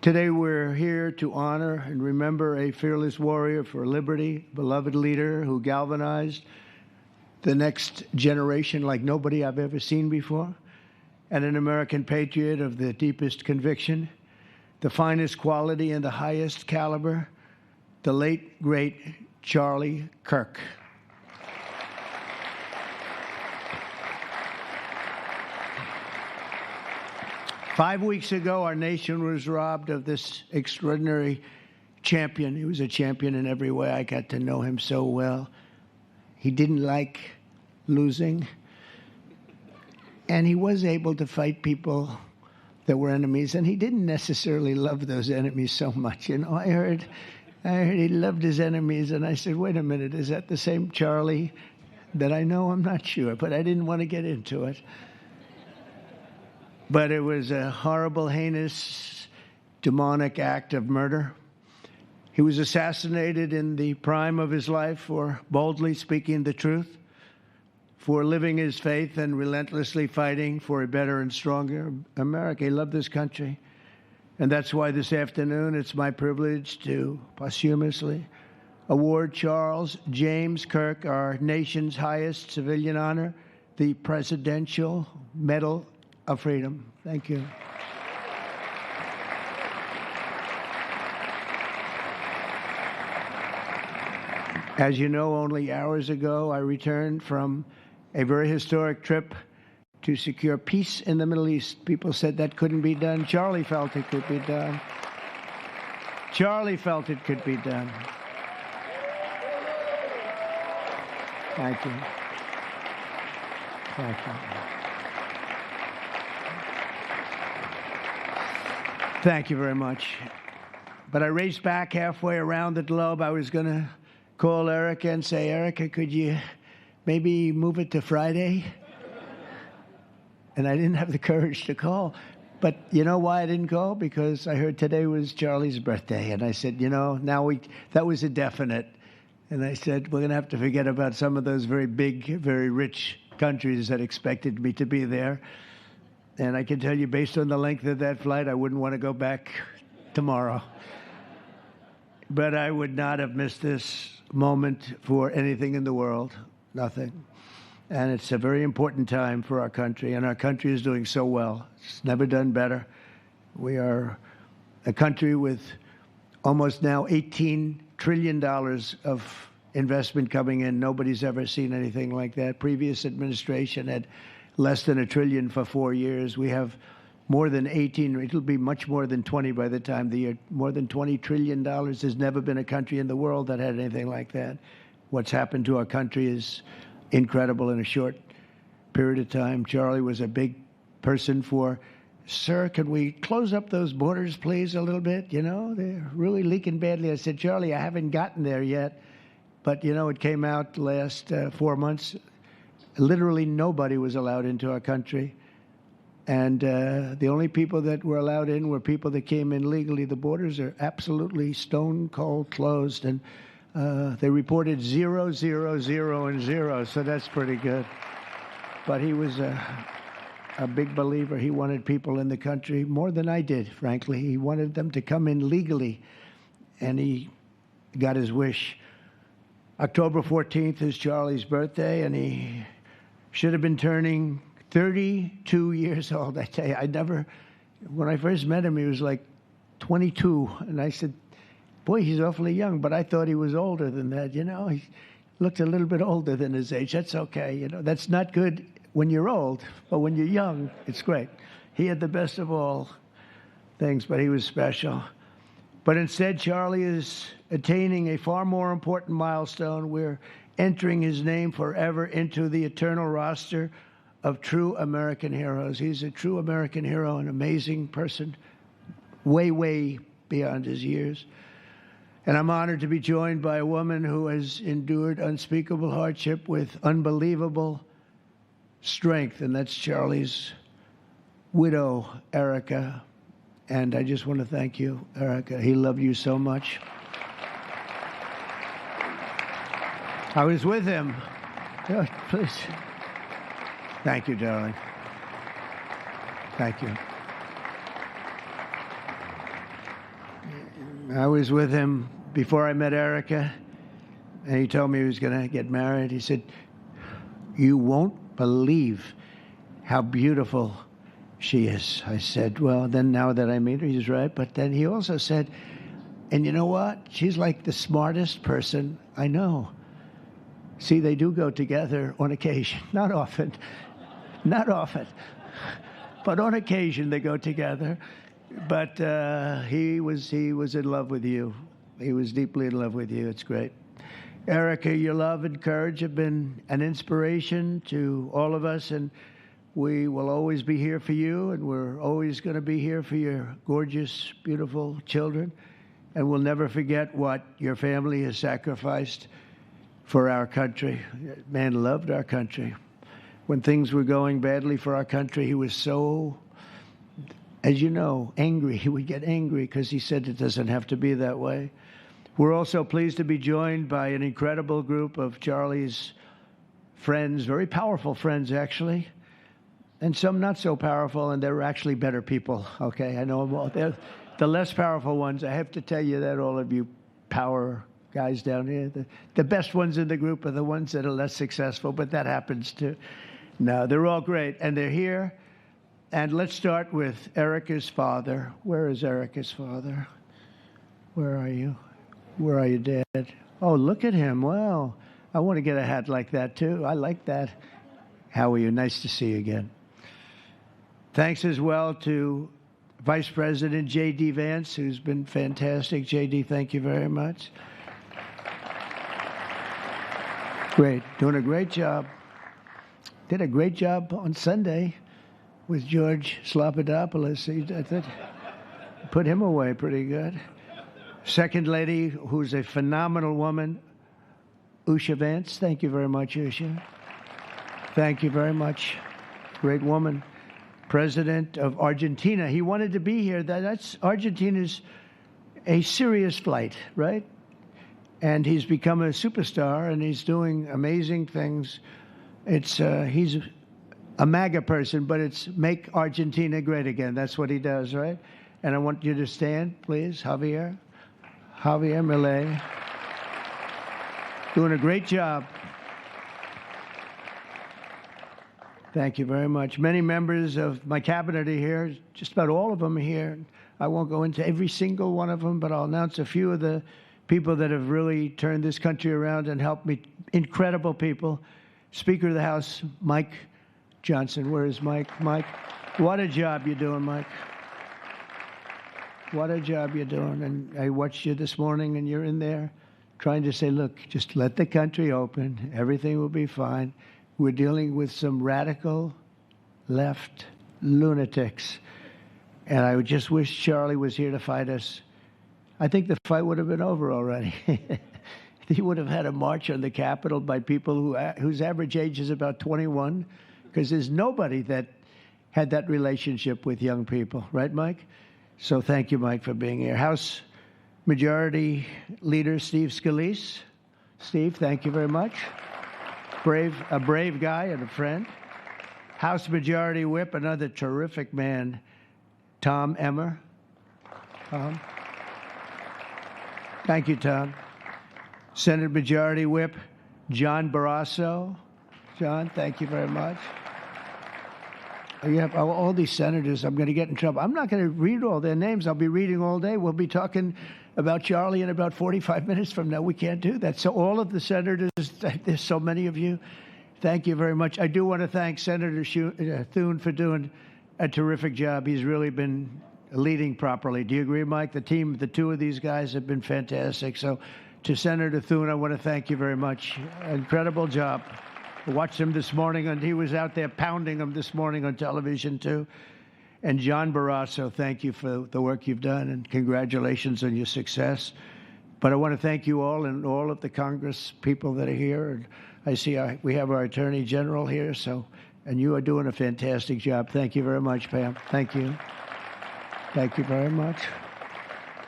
Today we're here to honor and remember a fearless warrior for liberty, beloved leader who galvanized the next generation like nobody I've ever seen before, and an American patriot of the deepest conviction, the finest quality and the highest caliber, the late, great Charlie Kirk. Five weeks ago, our nation was robbed of this extraordinary champion. He was a champion in every way. I got to know him so well. He didn't like losing, and he was able to fight people that were enemies, and he didn't necessarily love those enemies so much. You know, I heard he loved his enemies, and I said, wait a minute, is that the same Charlie that I know? I'm not sure, but I didn't want to get into it. But it was a horrible, heinous, demonic act of murder. He was assassinated in the prime of his life for boldly speaking the truth, for living his faith and relentlessly fighting for a better and stronger America. He loved this country. And that's why this afternoon it's my privilege to posthumously award Charles James Kirk our nation's highest civilian honor, the Presidential Medal of Freedom. Thank you. As you know, only hours ago, I returned from a very historic trip to secure peace in the Middle East. People said that couldn't be done. Charlie felt it could be done. Charlie felt it could be done. Thank you. Thank you. Thank you very much. But I raced back halfway around the globe. I was going to call Erica and say, Erica, could you maybe move it to Friday? And I didn't have the courage to call. But you know why I didn't call? Because I heard today was Charlie's birthday. And I said, you know, that was a definite. And I said, we're going to have to forget about some of those very big, very rich countries that expected me to be there. And I can tell you, based on the length of that flight, I wouldn't want to go back tomorrow. But I would not have missed this moment for anything in the world. Nothing. And it's a very important time for our country, and our country is doing so well. It's never done better. We are a country with almost now $18 trillion of investment coming in. Nobody's ever seen anything like that. Previous administration had less than $1 trillion for 4 years. We have more than 18, it'll be much more than 20 by the time the year, more than $20 trillion. There's never been a country in the world that had anything like that. What's happened to our country is incredible in a short period of time. Charlie was a big person for, sir, can we close up those borders, please, a little bit? You know, they're really leaking badly. I said, Charlie, I haven't gotten there yet. But, you know, it came out the last 4 months. Literally nobody was allowed into our country. And the only people that were allowed in were people that came in legally. The borders are absolutely stone cold closed. And they reported 0, 0, 0, and 0. So that's pretty good. But he was a big believer. He wanted people in the country more than I did, frankly. He wanted them to come in legally. And he got his wish. October 14th is Charlie's birthday, and he should have been turning 32 years old. I tell you, when I first met him, he was like 22. And I said, boy, he's awfully young. But I thought he was older than that, you know. He looked a little bit older than his age. That's okay, you know. That's not good when you're old, but when you're young, it's great. He had the best of all things, but he was special. But instead, Charlie is attaining a far more important milestone. We're entering his name forever into the eternal roster of true American heroes. He's a true American hero, an amazing person, way, way beyond his years. And I'm honored to be joined by a woman who has endured unspeakable hardship with unbelievable strength, and that's Charlie's widow, Erica. And I just want to thank you, Erica. He loved you so much. I was with him. Oh, please. Thank you, darling. Thank you. I was with him before I met Erica, and he told me he was going to get married. He said, "You won't believe how beautiful she is." I said, "Well, then now that I meet her, he's right." But then he also said, "And you know what? She's like the smartest person I know." See, they do go together on occasion. Not often. Not often. But on occasion they go together. But he was in love with you. He was deeply in love with you. It's great. Erica, your love and courage have been an inspiration to all of us, and we will always be here for you, and we're always going to be here for your gorgeous, beautiful children, and we'll never forget what your family has sacrificed for our country. Man loved our country. When things were going badly for our country, he was so, as you know, angry. He would get angry because he said it doesn't have to be that way. We're also pleased to be joined by an incredible group of Charlie's friends, very powerful friends, actually, and some not so powerful, and they're actually better people, okay? I know them all. They're the less powerful ones. I have to tell you that, all of you power guys down here. The best ones in the group are the ones that are less successful, but that happens too. No, they're all great, and they're here. And let's start with Erica's father. Where is Erica's father? Where are you? Where are you, Dad? Oh, look at him. Wow. I want to get a hat like that, too. I like that. How are you? Nice to see you again. Thanks as well to Vice President J.D. Vance, who's been fantastic. J.D., thank you very much. Great. Doing a great job. Did a great job on Sunday with George Slopadopoulos. I thought, put him away pretty good. Second lady, who's a phenomenal woman, Usha Vance. Thank you very much, Usha. Thank you very much. Great woman. President of Argentina. He wanted to be here. That's Argentina's a serious flight, right? And he's become a superstar, and he's doing amazing things. He's a MAGA person, but it's make Argentina great again. That's what he does, right? And I want you to stand, please, Javier Milei. Doing a great job. Thank you very much. Many members of my cabinet are here. Just about all of them are here. I won't go into every single one of them, but I'll announce a few of the people that have really turned this country around and helped me. Incredible people. Speaker of the House, Mike Johnson. Where is Mike? Mike, what a job you're doing, Mike. What a job you're doing. And I watched you this morning, and you're in there trying to say, look, just let the country open. Everything will be fine. We're dealing with some radical left lunatics. And I would just wish Charlie was here to fight us. I think the fight would have been over already. He would have had a march on the Capitol by people whose average age is about 21, because there's nobody that had that relationship with young people. Right, Mike? So thank you, Mike, for being here. House Majority Leader Steve Scalise. Steve, thank you very much. A brave guy and a friend. House Majority Whip, another terrific man, Tom Emmer. Tom. Thank you, Tom. Senate Majority Whip, John Barrasso. John, thank you very much. You have all these senators. I'm going to get in trouble. I'm not going to read all their names. I'll be reading all day. We'll be talking about Charlie in about 45 minutes from now. We can't do that. So all of the senators, there's so many of you, thank you very much. I do want to thank Senator Thune for doing a terrific job. He's really been leading properly. Do you agree, Mike? The team, the two of these guys have been fantastic. So to Senator Thune, I want to thank you very much. Incredible job. I watched him this morning, and he was out there pounding them this morning on television, too. And John Barrasso, thank you for the work you've done, and congratulations on your success. But I want to thank you all and all of the Congress people that are here. And I see we have our Attorney General here, and you are doing a fantastic job. Thank you very much, Pam. Thank you. Thank you very much.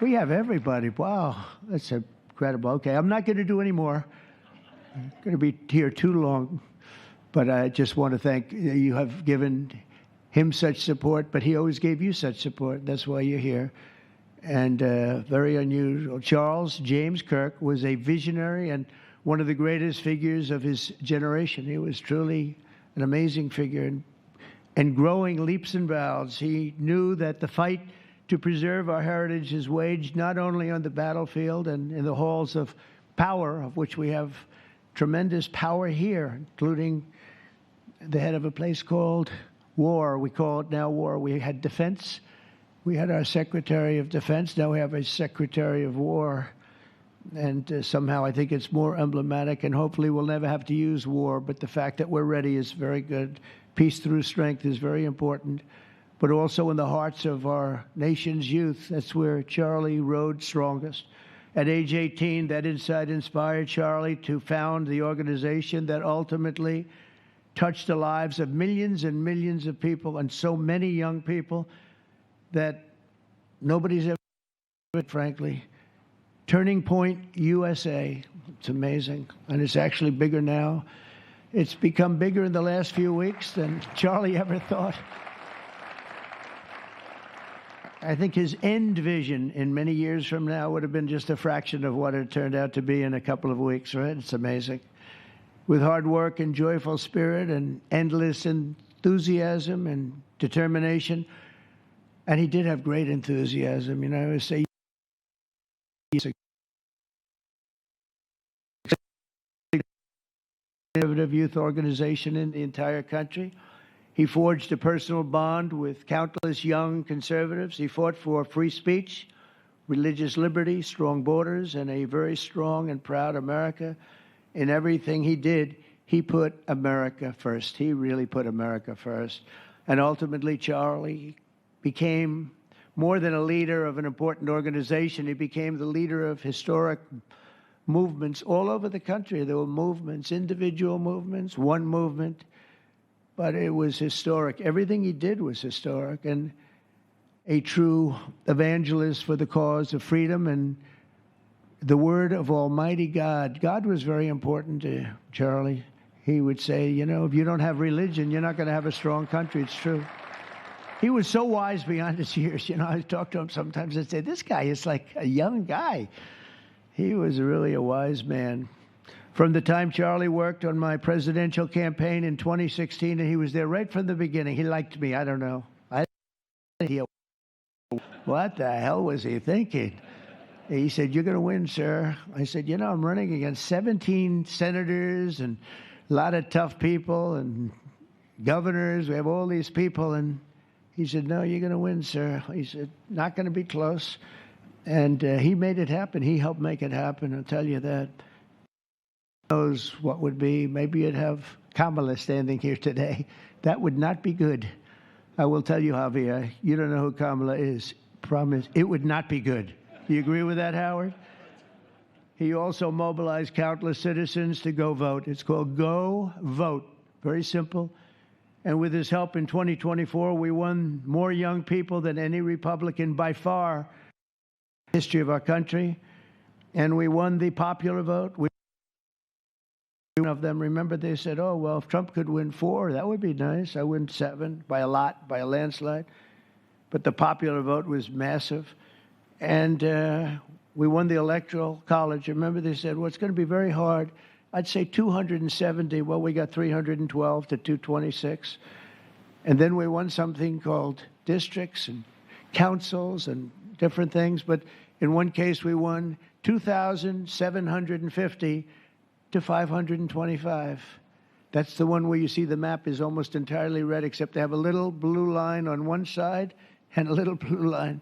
We have everybody. Wow, that's incredible. Okay, I'm not going to do any more. I'm going to be here too long, but I just want to thank you. Have given him such support, but he always gave you such support. That's why you're here. and very unusual. Charles James Kirk was a visionary and one of the greatest figures of his generation. He was truly an amazing figure, and growing leaps and bounds. He knew that the fight to preserve our heritage is waged not only on the battlefield and in the halls of power, of which we have tremendous power here, including the head of a place called war. We call it now war. We had defense. We had our Secretary of Defense. Now we have a Secretary of War. And somehow I think it's more emblematic, and hopefully we'll never have to use war. But the fact that we're ready is very good. Peace through strength is very important. But also in the hearts of our nation's youth, that's where Charlie rode strongest. At age 18, that insight inspired Charlie to found the organization that ultimately touched the lives of millions and millions of people, and so many young people that nobody's ever, frankly. Turning Point USA. It's amazing, and it's actually bigger now. It's become bigger in the last few weeks than Charlie ever thought. I think his end vision in many years from now would have been just a fraction of what it turned out to be in a couple of weeks, right? It's amazing. With hard work and joyful spirit and endless enthusiasm and determination, and he did have great enthusiasm. You know, I always say, conservative youth organization in the entire country. He forged a personal bond with countless young conservatives. He fought for free speech, religious liberty, strong borders, and a very strong and proud America. In everything he did, he put America first. He really put America first. And ultimately, Charlie became more than a leader of an important organization. He became the leader of historic movements all over the country. There were movements, individual movements, one movement, but it was historic. Everything he did was historic, and a true evangelist for the cause of freedom and the word of Almighty God. God was very important to Charlie. He would say, you know, if you don't have religion, you're not going to have a strong country. It's true. He was so wise beyond his years. You know, I talk to him sometimes and say, this guy is like a young guy. He was really a wise man. From the time Charlie worked on my presidential campaign in 2016, and he was there right from the beginning. He liked me. I don't know. What the hell was he thinking? He said, you're going to win, sir. I said, you know, I'm running against 17 senators and a lot of tough people and governors. We have all these people. And he said, no, you're going to win, sir. He said, not going to be close. And he made it happen. He helped make it happen, I'll tell you that. Knows what would be. Maybe you'd have Kamala standing here today. That would not be good. I will tell you, Javier, you don't know who Kamala is. Promise, it would not be good. Do you agree with that, Howard? He also mobilized countless citizens to go vote. It's called Go Vote. Very simple. And with his help in 2024, we won more young people than any Republican by far history of our country, and we won the popular vote. One of them, remember, they said, oh, well, if Trump could win 4, that would be nice. I win 7 by a lot, by a landslide. But the popular vote was massive. And we won the Electoral College. Remember, they said, well, it's going to be very hard. I'd say 270. Well, we got 312 to 226. And then we won something called districts and councils and different things. But in one case, we won 2,750 to 525. That's the one where you see the map is almost entirely red, except they have a little blue line on one side and a little blue line